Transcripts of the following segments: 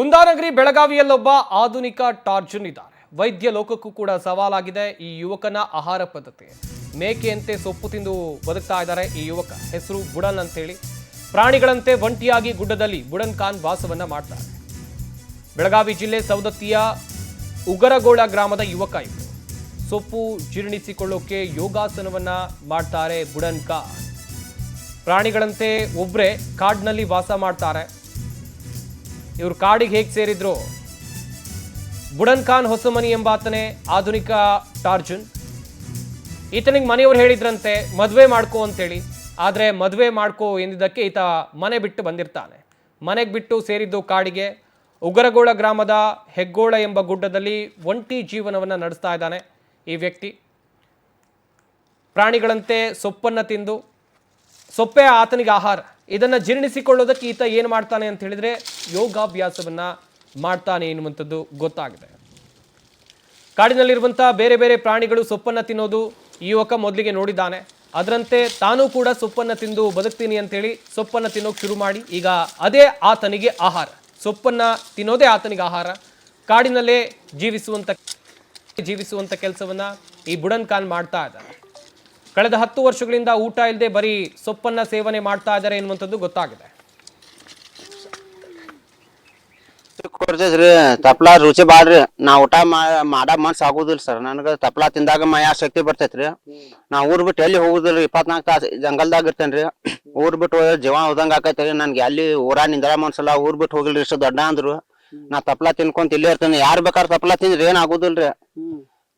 ಕುಂದಾನಗರಿ ಬೆಳಗಾವಿಯಲ್ಲೊಬ್ಬ ಆಧುನಿಕ ಟಾರ್ಜನ್ ಇದ್ದಾರೆ. ವೈದ್ಯ ಲೋಕಕ್ಕೂ ಕೂಡ ಸವಾಲಾಗಿದೆ ಈ ಯುವಕನ ಆಹಾರ ಪದ್ಧತಿ. ಮೇಕೆಯಂತೆ ಸೊಪ್ಪು ತಿಂದು ಬದುಕ್ತಾ ಇದ್ದಾರೆ ಈ ಯುವಕ. ಹೆಸರು ಬುಡನ್ ಅಂತೇಳಿ. ಪ್ರಾಣಿಗಳಂತೆ ಒಂಟಿಯಾಗಿ ಗುಡ್ಡದಲ್ಲಿ ಬುಡನ್ ಖಾನ್ ವಾಸವನ್ನ ಮಾಡ್ತಾರೆ. ಬೆಳಗಾವಿ ಜಿಲ್ಲೆ ಸವದತ್ತಿಯ ಉಗರಗೋಳ ಗ್ರಾಮದ ಯುವಕ ಇವರು. ಸೊಪ್ಪು ಜೀರ್ಣಿಸಿಕೊಳ್ಳೋಕೆ ಯೋಗಾಸನವನ್ನ ಮಾಡ್ತಾರೆ ಬುಡನ್ ಖಾನ್. ಪ್ರಾಣಿಗಳಂತೆ ಒಬ್ರೆ ಕಾಡಿನಲ್ಲಿ ವಾಸ ಮಾಡ್ತಾರೆ. ಇವರು ಕಾಡಿಗೆ ಹೇಗೆ ಸೇರಿದ್ರು? ಬುಡನ್ ಖಾನ್ ಹೊಸಮನಿ ಎಂಬಾತನೇ ಆಧುನಿಕ ಟಾರ್ಜನ್. ಈತನಿಗೆ ಮನೆಯವರು ಹೇಳಿದ್ರಂತೆ ಮದುವೆ ಮಾಡ್ಕೋ ಅಂತೇಳಿ. ಆದರೆ ಮದುವೆ ಮಾಡ್ಕೋ ಎಂದಿದ್ದಕ್ಕೆ ಈತ ಮನೆ ಬಿಟ್ಟು ಬಂದಿರ್ತಾನೆ. ಮನೆಗೆ ಬಿಟ್ಟು ಸೇರಿದ್ದು ಕಾಡಿಗೆ. ಉಗರಗೋಳ ಗ್ರಾಮದ ಹೆಗ್ಗೋಳ ಎಂಬ ಗುಡ್ಡದಲ್ಲಿ ಒಂಟಿ ಜೀವನವನ್ನು ನಡೆಸ್ತಾ ಇದ್ದಾನೆ ಈ ವ್ಯಕ್ತಿ. ಪ್ರಾಣಿಗಳಂತೆ ಸೊಪ್ಪನ್ನು ತಿಂದು, ಸೊಪ್ಪೆ ಆತನಿಗೆ ಆಹಾರ. ಇದನ್ನು ಜೀರ್ಣಿಸಿಕೊಳ್ಳೋದಕ್ಕೆ ಈತ ಏನು ಮಾಡ್ತಾನೆ ಅಂತ ಹೇಳಿದ್ರೆ ಯೋಗಾಭ್ಯಾಸವನ್ನ ಮಾಡ್ತಾನೆ ಎನ್ನುವಂಥದ್ದು ಗೊತ್ತಾಗಿದೆ. ಕಾಡಿನಲ್ಲಿರುವಂಥ ಬೇರೆ ಬೇರೆ ಪ್ರಾಣಿಗಳು ಸೊಪ್ಪನ್ನು ತಿನ್ನೋದು ಈ ಯುವಕ ಮೊದಲಿಗೆ ನೋಡಿದ್ದಾನೆ. ಅದರಂತೆ ತಾನೂ ಕೂಡ ಸೊಪ್ಪನ್ನು ತಿಂದು ಬದುಕ್ತೀನಿ ಅಂತೇಳಿ ಸೊಪ್ಪನ್ನು ತಿನ್ನೋಕೆ ಶುರು ಮಾಡಿ ಈಗ ಅದೇ ಆತನಿಗೆ ಆಹಾರ. ಸೊಪ್ಪನ್ನು ತಿನ್ನೋದೇ ಆತನಿಗೆ ಆಹಾರ. ಕಾಡಿನಲ್ಲೇ ಜೀವಿಸುವಂಥ ಕೆಲಸವನ್ನ ಈ ಬುಡನ್ ಖಾನ್ ಮಾಡ್ತಾ ಇದ್ದಾರೆ. ಕಳೆದ 10 ವರ್ಷಗಳಿಂದ ಊಟ ಇಲ್ಲದೆ ಬರೀ ಸೊಪ್ಪನ್ನ ಸೇವನೆ ಮಾಡ್ತಾ ಇದ್ದಾರೆ ಎನ್ನುವಂಥದ್ದು ಗೊತ್ತಾಗಿದೆ. ಕೊಡ್ತೈತ್ರಿ ತಪ್ಲಾ ರುಚಿ ಬಾಳ್ರಿ. ನಾ ಊಟ ಮಾಡ ಮನ್ಸ್ ಆಗುದಿಲ್ಲ ಸರ್. ನನಗ ತಪ್ಲಾ ತಿಂದಾಗ ಮೈಯಾ ಶಕ್ತಿ ಬರ್ತೈತ್ರಿ. ನಾ ಊರ್ ಬಿಟ್ಟು ಎಲ್ಲಿ ಹೋಗುದಿಲ್ರಿ. 24 ತಾಸು ಜಂಗಲ್ದಾಗ ಇರ್ತೇನ್ರಿ. ಊರ್ ಬಿಟ್ಟು ಜೀವ ಹೋದಂಗ ಆಕೈತ್ರಿ. ನನ್ಗೆ ಅಲ್ಲಿ ಊರ ನಿಂದ್ರ ಮನ್ಸಲ್ಲ. ಊರ್ ಬಿಟ್ಟು ಹೋಗಿಲ್ರಿ. ಇಷ್ಟು ದೊಡ್ಡ ಅಂದ್ರು ನಾ ತಪ್ಲಾ ತಿನ್ಕೊಂತ ಇಲ್ಲೇ ಇರ್ತೇನೆ. ಯಾರ್ ಬೇಕಾರ್ ತಪ್ಲಾ ತಿಂದ್ರಿ ಏನ್ ಆಗುದಿಲ್ರಿ.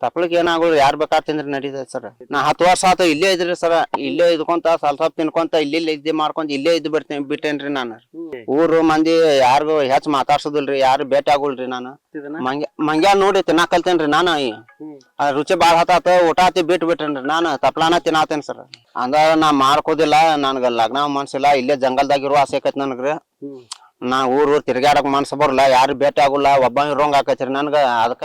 ತಪ್ಲಕ್ ಏನಾಗುದು ಯಾರ್ ಬೇಕಾರ್ ತಿಂದ್ರಿ ನಡೀತೈತಿ ಸರ್. ನಾ 10 ವರ್ಷ ಆತ ಇಲ್ಲೇ ಇದ್ರಿ ಸರ್. ಇಲ್ಲೇ ಇದ್ಕೊಂತ ಸ್ವಲ್ಪ ತಿನ್ಕೊಂತ ಇಲ್ಲೇ ಇದ್ದೆ ಮಾಡ್ಕೊಂತ ಇಲ್ಲೇ ಇದ್ದು ಬಿಟ್ಟೇನ್ರಿ ನಾನು. ಊರು ಮಂದಿ ಯಾರಿಗೂ ಹೆಚ್ಚ ಮಾತಾಡ್ಸೋದಿಲ್ರಿ. ಯಾರು ಭೇಟಿ ಆಗುಲ್ರಿ. ನಾನು ಮಂಗ್ಯಾ ನೋಡಿ ತಿನ್ನಾಕ್ ಕಲ್ತೇನ್ರಿ. ನಾನು ರುಚಿ ಬಾಳ ಹತ್ತಾತ. ಊಟ ಹತ್ತಿ ಬಿಟ್ರೇನ್ರಿ. ನಾನು ತಪ್ಲಾನ ತಿನ್ನಾತೇನ್ ಸರ್. ಅಂದ್ರ ನಾ ಮಾಡ್ಕೋದಿಲ್ಲ. ನನ್ಗ ಲಗ್ನ ಮನ್ಸಿಲ್ಲ. ಇಲ್ಲೇ ಜಂಗಲ್ದಾಗಿರುವ ಆಸೆ ಆಕೈತಿ ನನ್ಗ್ರಿ. ನಾ ಊರು ತಿರ್ಗಾಡಕ್ ಮನ್ಸ ಬರಲ್ಲ. ಯಾರು ಭೇಟಿ ಆಗುಲ್ಲ. ಒಬ್ಬ ಇರೋಂಗ ಆಕೈತ್ರಿ ನನ್ಗ. ಅದಕ್ಕ